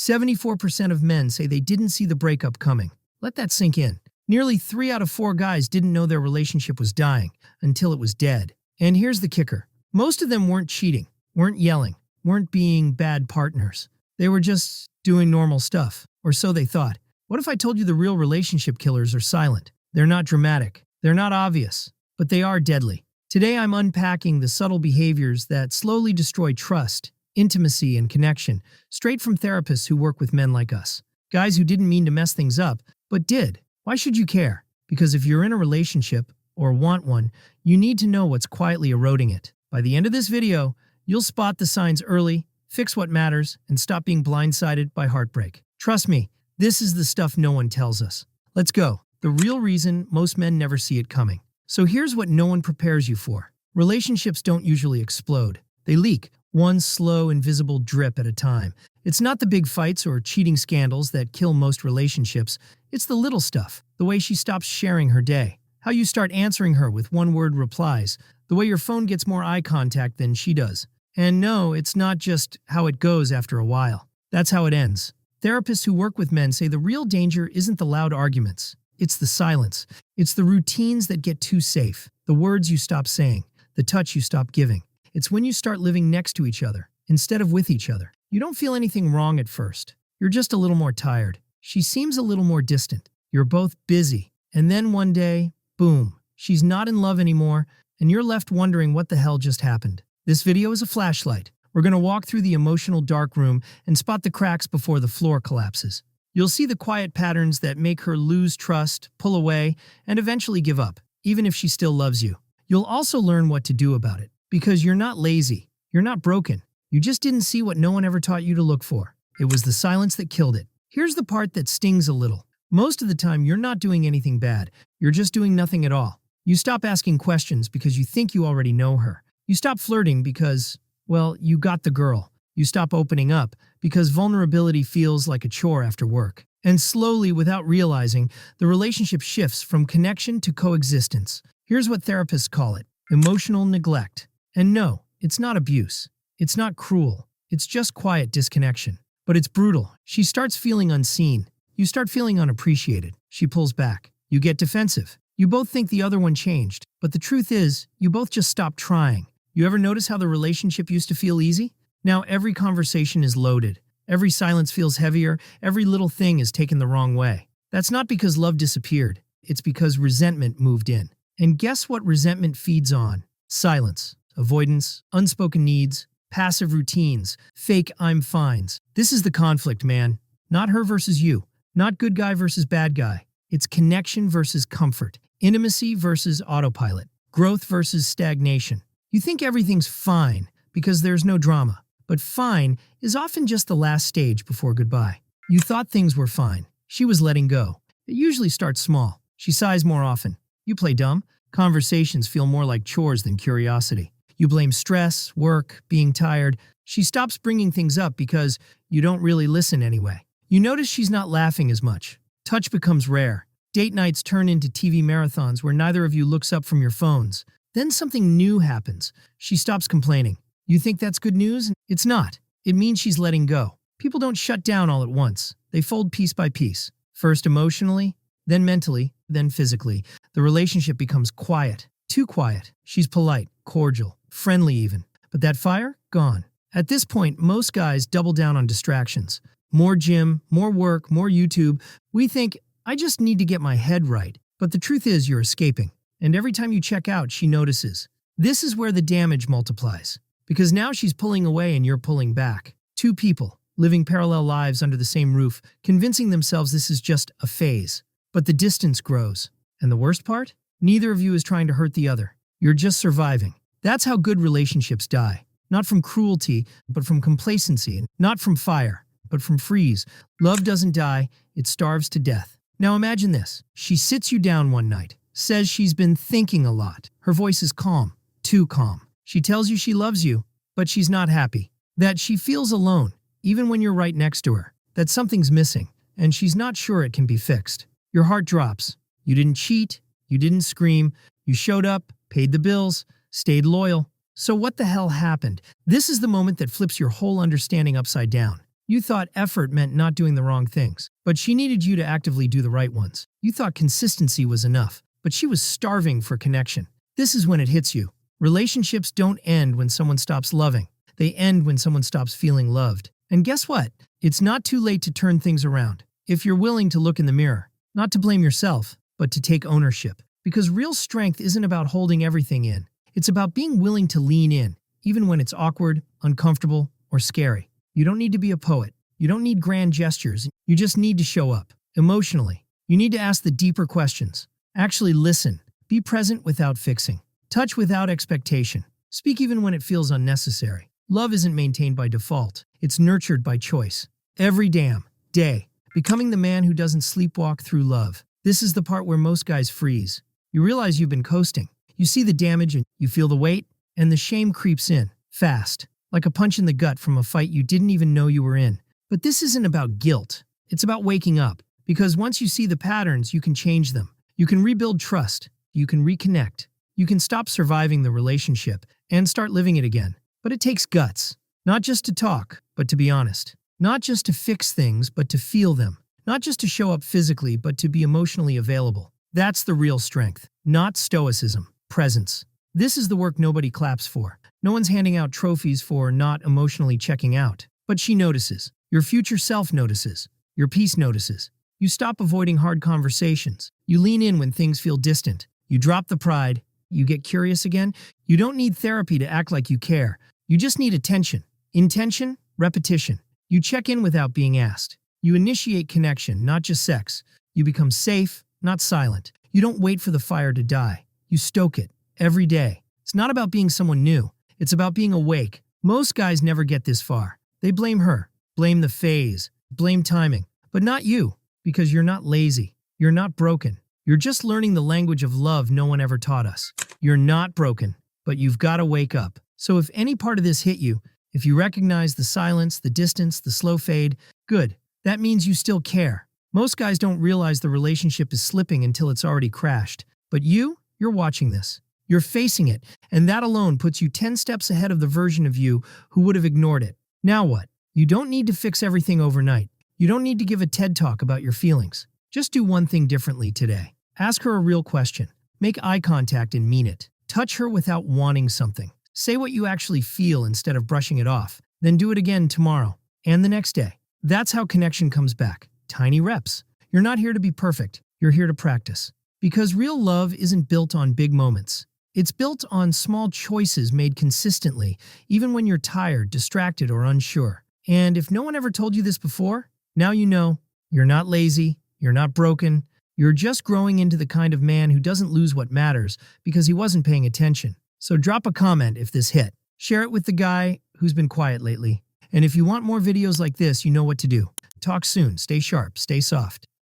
74% of men say they didn't see the breakup coming. Let that sink in. Nearly 3 out of 4 guys didn't know their relationship was dying until it was dead. And here's the kicker. Most of them weren't cheating, weren't yelling, weren't being bad partners. They were just doing normal stuff, or so they thought. What if I told you the real relationship killers are silent? They're not dramatic, they're not obvious, but they are deadly. Today I'm unpacking the subtle behaviors that slowly destroy trust, intimacy, and connection, straight from therapists who work with men like us. Guys who didn't mean to mess things up, but did. Why should you care? Because if you're in a relationship, or want one, you need to know what's quietly eroding it. By the end of this video, you'll spot the signs early, fix what matters, and stop being blindsided by heartbreak. Trust me, this is the stuff no one tells us. Let's go. The real reason most men never see it coming. So here's what no one prepares you for. Relationships don't usually explode. They leak, one slow, invisible drip at a time. It's not the big fights or cheating scandals that kill most relationships. It's the little stuff. The way she stops sharing her day. How you start answering her with one-word replies. The way your phone gets more eye contact than she does. And no, it's not just how it goes after a while. That's how it ends. Therapists who work with men say the real danger isn't the loud arguments. It's the silence. It's the routines that get too safe. The words you stop saying. The touch you stop giving. It's when you start living next to each other, instead of with each other. You don't feel anything wrong at first. You're just a little more tired. She seems a little more distant. You're both busy. And then one day, boom, she's not in love anymore, and you're left wondering what the hell just happened. This video is a flashlight. We're going to walk through the emotional dark room and spot the cracks before the floor collapses. You'll see the quiet patterns that make her lose trust, pull away, and eventually give up, even if she still loves you. You'll also learn what to do about it, because you're not lazy, you're not broken. You just didn't see what no one ever taught you to look for. It was the silence that killed it. Here's the part that stings a little. Most of the time, you're not doing anything bad. You're just doing nothing at all. You stop asking questions because you think you already know her. You stop flirting because, well, you got the girl. You stop opening up because vulnerability feels like a chore after work. And slowly, without realizing, the relationship shifts from connection to coexistence. Here's what therapists call it: emotional neglect. And no, it's not abuse. It's not cruel. It's just quiet disconnection. But it's brutal. She starts feeling unseen. You start feeling unappreciated. She pulls back. You get defensive. You both think the other one changed. But the truth is, you both just stopped trying. You ever notice how the relationship used to feel easy? Now every conversation is loaded. Every silence feels heavier. Every little thing is taken the wrong way. That's not because love disappeared. It's because resentment moved in. And guess what resentment feeds on? Silence, avoidance, unspoken needs, passive routines, fake I'm fines. This is the conflict, man. Not her versus you. Not good guy versus bad guy. It's connection versus comfort. Intimacy versus autopilot. Growth versus stagnation. You think everything's fine because there's no drama. But fine is often just the last stage before goodbye. You thought things were fine. She was letting go. It usually starts small. She sighs more often. You play dumb. Conversations feel more like chores than curiosity. You blame stress, work, being tired. She stops bringing things up because you don't really listen anyway. You notice she's not laughing as much. Touch becomes rare. Date nights turn into TV marathons where neither of you looks up from your phones. Then something new happens. She stops complaining. You think that's good news? It's not. It means she's letting go. People don't shut down all at once. They fold piece by piece. First emotionally, then mentally, then physically. The relationship becomes quiet. Too quiet. She's polite, cordial, friendly even. But that fire? Gone. At this point, most guys double down on distractions. More gym, more work, more YouTube. We think, I just need to get my head right. But the truth is you're escaping. And every time you check out, she notices. This is where the damage multiplies. Because now she's pulling away and you're pulling back. Two people, living parallel lives under the same roof, convincing themselves this is just a phase. But the distance grows. And the worst part? Neither of you is trying to hurt the other. You're just surviving. That's how good relationships die. Not from cruelty, but from complacency. Not from fire, but from freeze. Love doesn't die, it starves to death. Now imagine this. She sits you down one night, says she's been thinking a lot. Her voice is calm, too calm. She tells you she loves you, but she's not happy. That she feels alone, even when you're right next to her. That something's missing, and she's not sure it can be fixed. Your heart drops. You didn't cheat, you didn't scream, you showed up, paid the bills, stayed loyal. So what the hell happened? This is the moment that flips your whole understanding upside down. You thought effort meant not doing the wrong things, but she needed you to actively do the right ones. You thought consistency was enough, but she was starving for connection. This is when it hits you. Relationships don't end when someone stops loving. They end when someone stops feeling loved. And guess what? It's not too late to turn things around. If you're willing to look in the mirror, not to blame yourself, but to take ownership. Because real strength isn't about holding everything in. It's about being willing to lean in, even when it's awkward, uncomfortable, or scary. You don't need to be a poet. You don't need grand gestures. You just need to show up. Emotionally, you need to ask the deeper questions. Actually listen. Be present without fixing. Touch without expectation. Speak even when it feels unnecessary. Love isn't maintained by default. It's nurtured by choice. Every damn day. Becoming the man who doesn't sleepwalk through love. This is the part where most guys freeze. You realize you've been coasting. You see the damage and you feel the weight, and the shame creeps in, fast, like a punch in the gut from a fight you didn't even know you were in. But this isn't about guilt. It's about waking up. Because once you see the patterns, you can change them. You can rebuild trust. You can reconnect. You can stop surviving the relationship and start living it again. But it takes guts. Not just to talk, but to be honest. Not just to fix things, but to feel them. Not just to show up physically, but to be emotionally available. That's the real strength. Not stoicism. Presence. This is the work nobody claps for. No one's handing out trophies for not emotionally checking out. But she notices. Your future self notices. Your peace notices. You stop avoiding hard conversations. You lean in when things feel distant. You drop the pride. You get curious again. You don't need therapy to act like you care. You just need attention. Intention, repetition. You check in without being asked. You initiate connection, not just sex. You become safe, not silent. You don't wait for the fire to die. You stoke it every day. It's not about being someone new. It's about being awake. Most guys never get this far. They blame her, blame the phase, blame timing. But not you, because you're not lazy. You're not broken. You're just learning the language of love no one ever taught us. You're not broken, but you've got to wake up. So if any part of this hit you, if you recognize the silence, the distance, the slow fade, good. That means you still care. Most guys don't realize the relationship is slipping until it's already crashed. But you're watching this. You're facing it, and that alone puts you 10 steps ahead of the version of you who would have ignored it. Now what? You don't need to fix everything overnight. You don't need to give a TED talk about your feelings. Just do one thing differently today. Ask her a real question. Make eye contact and mean it. Touch her without wanting something. Say what you actually feel instead of brushing it off. Then do it again tomorrow and the next day. That's how connection comes back. Tiny reps. You're not here to be perfect. You're here to practice. Because real love isn't built on big moments. It's built on small choices made consistently, even when you're tired, distracted, or unsure. And if no one ever told you this before, now you know. You're not lazy. You're not broken. You're just growing into the kind of man who doesn't lose what matters because he wasn't paying attention. So drop a comment if this hit. Share it with the guy who's been quiet lately. And if you want more videos like this, you know what to do. Talk soon. Stay sharp. Stay soft.